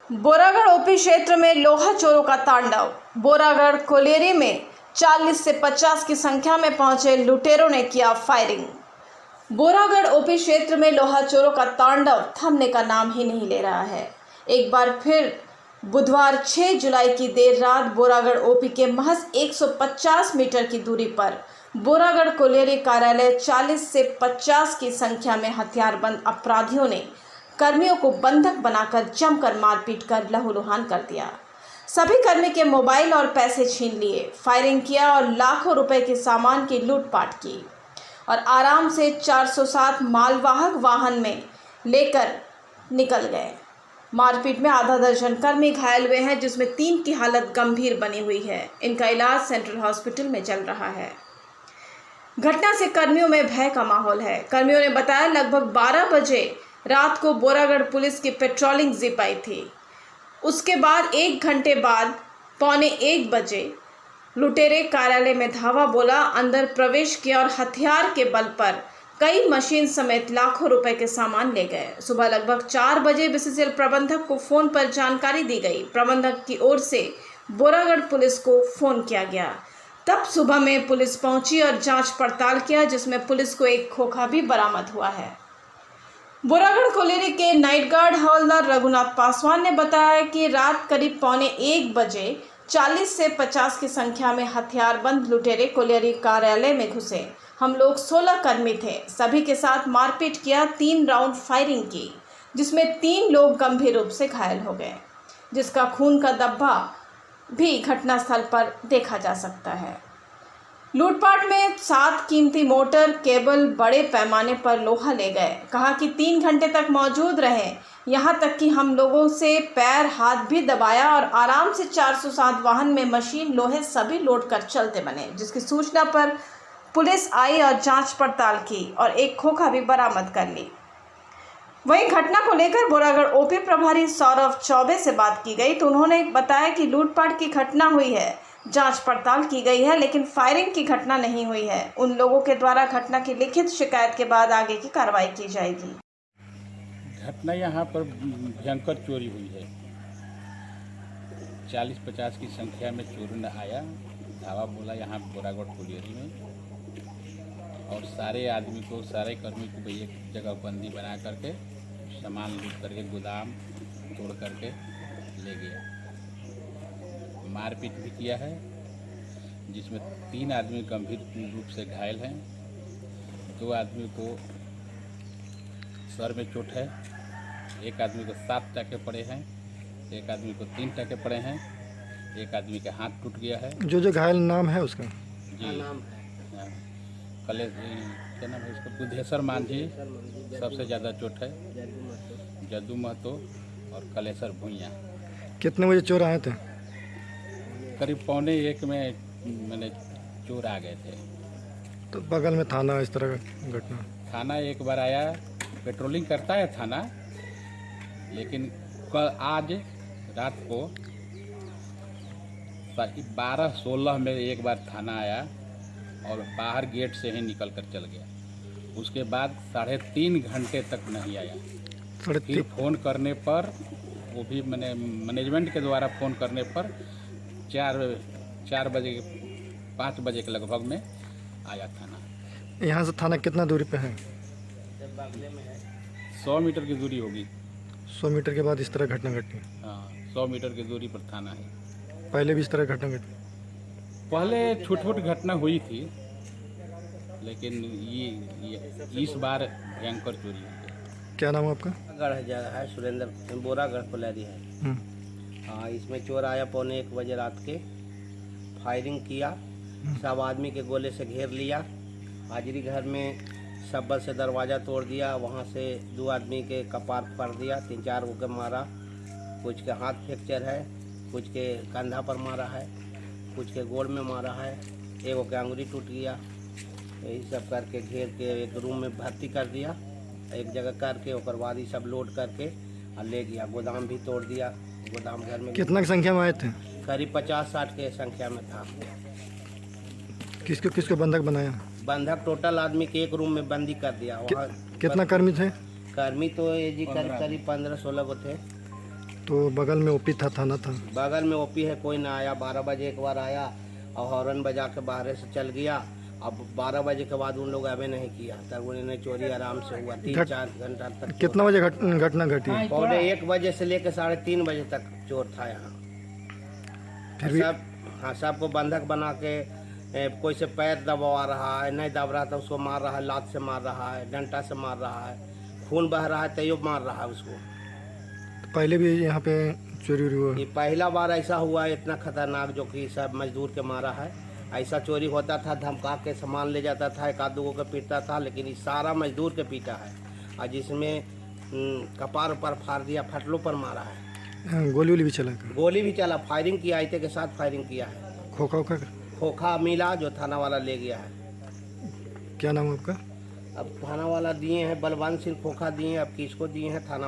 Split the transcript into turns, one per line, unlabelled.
बोरागढ़ OP क्षेत्र में लोहा चोरों का तांडव। बोरागढ़ कोलेरी में 40 से 50 की संख्या में पहुंचे लुटेरों ने किया फायरिंग। बोरागढ़ ओपी क्षेत्र में लोहा चोरों का तांडव थमने का नाम ही नहीं ले रहा है। एक बार फिर बुधवार 6 जुलाई की देर रात बोरागढ़ ओपी के महज 150 मीटर की दूरी पर बोरागढ़ कोलेरी कार्यालय 40 से 50 की संख्या में हथियारबंद अपराधियों ने कर्मियों को बंधक बनाकर जमकर मारपीट कर लहूलुहान कर दिया। सभी कर्मी के मोबाइल और पैसे छीन लिए, फायरिंग किया और लाखों रुपए के सामान की लूटपाट की और आराम से 407 मालवाहक वाहन में लेकर निकल गए। मारपीट में आधा दर्जन कर्मी घायल हुए हैं, जिसमें 3 की हालत गंभीर बनी हुई है। इनका इलाज सेंट्रल हॉस्पिटल में चल रहा है। घटना से कर्मियों में भय का माहौल है। कर्मियों ने बताया लगभग 12 बजे रात को बोरागढ़ पुलिस की पेट्रोलिंग जीप आई थी। उसके बाद 1 घंटे बाद 12:45 बजे लुटेरे कार्यालय में धावा बोला, अंदर प्रवेश किया और हथियार के बल पर कई मशीन समेत लाखों रुपए के सामान ले गए। सुबह लगभग 4 बजे बीसीसीएल प्रबंधक को फोन पर जानकारी दी गई। प्रबंधक की ओर से बोरागढ़ पुलिस को फोन किया गया। तब सुबह में पुलिस पहुंची और जांच पड़ताल किया, जिसमें पुलिस को एक खोखा भी बरामद हुआ है। बोरागढ़ कोलेरी के नाइट गार्ड हवलदार रघुनाथ पासवान ने बताया कि रात करीब 12:45 बजे 40 से 50 की संख्या में हथियारबंद लुटेरे कोलेरी कार्यालय में घुसे। हम लोग 16 कर्मी थे। सभी के साथ मारपीट किया, 3 राउंड फायरिंग की, जिसमें 3 लोग गंभीर रूप से घायल हो गए, जिसका खून का धब्बा भी घटनास्थल पर देखा जा सकता है। लूटपाट में 7 कीमती मोटर, केबल, बड़े पैमाने पर लोहा ले गए। कहा कि 3 घंटे तक मौजूद रहे, यहाँ तक कि हम लोगों से पैर हाथ भी दबाया और आराम से 407 वाहन में मशीन, लोहे सभी लोड कर चलते बने। जिसकी सूचना पर पुलिस आई और जांच पड़ताल की और एक खोखा भी बरामद कर ली। वहीं घटना को लेकर बोरागढ़ ओपी प्रभारी सौरभ चौबे से बात की गई तो उन्होंने बताया कि लूटपाट की घटना हुई है, जांच पड़ताल की गई है, लेकिन फायरिंग की घटना नहीं हुई है। उन लोगों के द्वारा घटना की लिखित शिकायत के बाद आगे की कार्रवाई की जाएगी।
घटना यहाँ पर भयंकर चोरी हुई है। 40-50 की संख्या में चोर ने आया, धावा बोला यहाँ बोरागढ़ कोलेरी में, और सारे आदमी को, सारे कर्मी को भी एक जगह बंदी बना करके सामान लूट करके गोदाम तोड़ करके ले गया। मारपीट भी किया है, जिसमें 3 आदमी गंभीर रूप से घायल हैं। 2 आदमी को सर में चोट है, 1 आदमी को 7 टाँके पड़े हैं, 1 आदमी को 3 टाँके पड़े हैं, 1 आदमी का हाथ टूट गया है।
जो घायल नाम है उसका
जी नाम है क्या नाम है उसका? बुद्धेश्वर मांझी सबसे ज़्यादा चोट है, जद्दू महतो और कलेश्वर भुइयाँ।
कितने बजे चोर आए थे?
करीब 12:45 में मैंने चोर आ गए थे।
तो बगल में थाना इस तरह का घटना? थाना
एक बार आया, पेट्रोलिंग करता है थाना, लेकिन आज रात को 12:16 में एक बार थाना आया और बाहर गेट से ही निकल कर चल गया। उसके बाद 3.5 घंटे तक नहीं आया। फिर फ़ोन करने पर, वो भी मैंने मैनेजमेंट के द्वारा फ़ोन करने पर 4 बजे 5 बजे के लगभग में आया थाना।
यहाँ से थाना कितना दूरी पे है?
100 मीटर की दूरी होगी।
100 मीटर के बाद इस तरह घटना घटी?
हाँ, 100 मीटर की दूरी पर थाना है।
पहले भी इस तरह घटना घटी?
पहले छोटी घटना हुई थी, लेकिन ये इस बार भयंकर चोरी हुई है।
क्या नाम है आपका?
गढ़ जगह है, सुरेंद्र, बोरागढ़ कोलेरी है। हाँ, इसमें चोर आया 12:45 बजे रात के, फायरिंग किया, सब आदमी के गोले से घेर लिया। हाजिरी घर में शब्बल से दरवाज़ा तोड़ दिया, वहाँ से 2 आदमी के कपार फाड़ दिया, 3-4 को मारा, कुछ के हाथ फ्रैक्चर है, कुछ के कंधा पर मारा है, कुछ के गोड़ में मारा है, एगो के अंगुली टूट गया। यही सब करके घेर के एक रूम में भर्ती कर दिया, एक जगह करके, और बाद ही सब लोड करके और ले गया। गोदाम भी तोड़ दिया। गोदाम घर में
कितना की संख्या में आए थे?
करीब 50-60 के संख्या में था।
किसको बंधक बनाया?
बंधक टोटल आदमी के एक रूम में बंदी कर दिया। वहाँ
कितना कर्मी थे?
कर्मी तो ये जी करीब 15-16 को थे।
तो बगल में ओपी था, थाना था।
बगल में ओपी है, कोई ना आया। 12 बजे एक बार आया और हॉर्न बजा के बाहर से चल गया। अब 12 बजे के बाद उन लोग अबे नहीं किया, तब उन्होंने चोरी आराम से हुआ। 3-4 घंटा तक।
कितना बजे घटना घटी?
1:15 बजे से लेकर 3:30 बजे तक चोर था यहाँ।
फिर भी
सब हाँ, सबको बंधक बना के कोई से पैर दबा रहा है, नहीं दब रहा था उसको मार रहा है, लात से मार रहा है, डंडा से मार रहा है, खून बह रहा है तैयो मार रहा है उसको।
पहले भी यहाँ पे चोरी हुआ?
ये पहला बार ऐसा हुआ है इतना खतरनाक, जो कि सब मजदूर के मारा है। ऐसा चोरी होता था, धमका के सामान ले जाता था, एक आध दो के पीटता था, लेकिन ये सारा मजदूर के पीटा है। और जिसमें कपार पर फाड़ दिया, फटलों पर मारा है।
गोली वोली भी चला?
गोली भी चला, फायरिंग किया, आयते के साथ फायरिंग किया है। खोखा मिला जो थाना वाला ले गया है।
क्या नाम है आपका?
अब थाना वाला दिए हैं बलवंत सिंह खोखा दिए हैं, अब किसको दिए हैं थाना वाला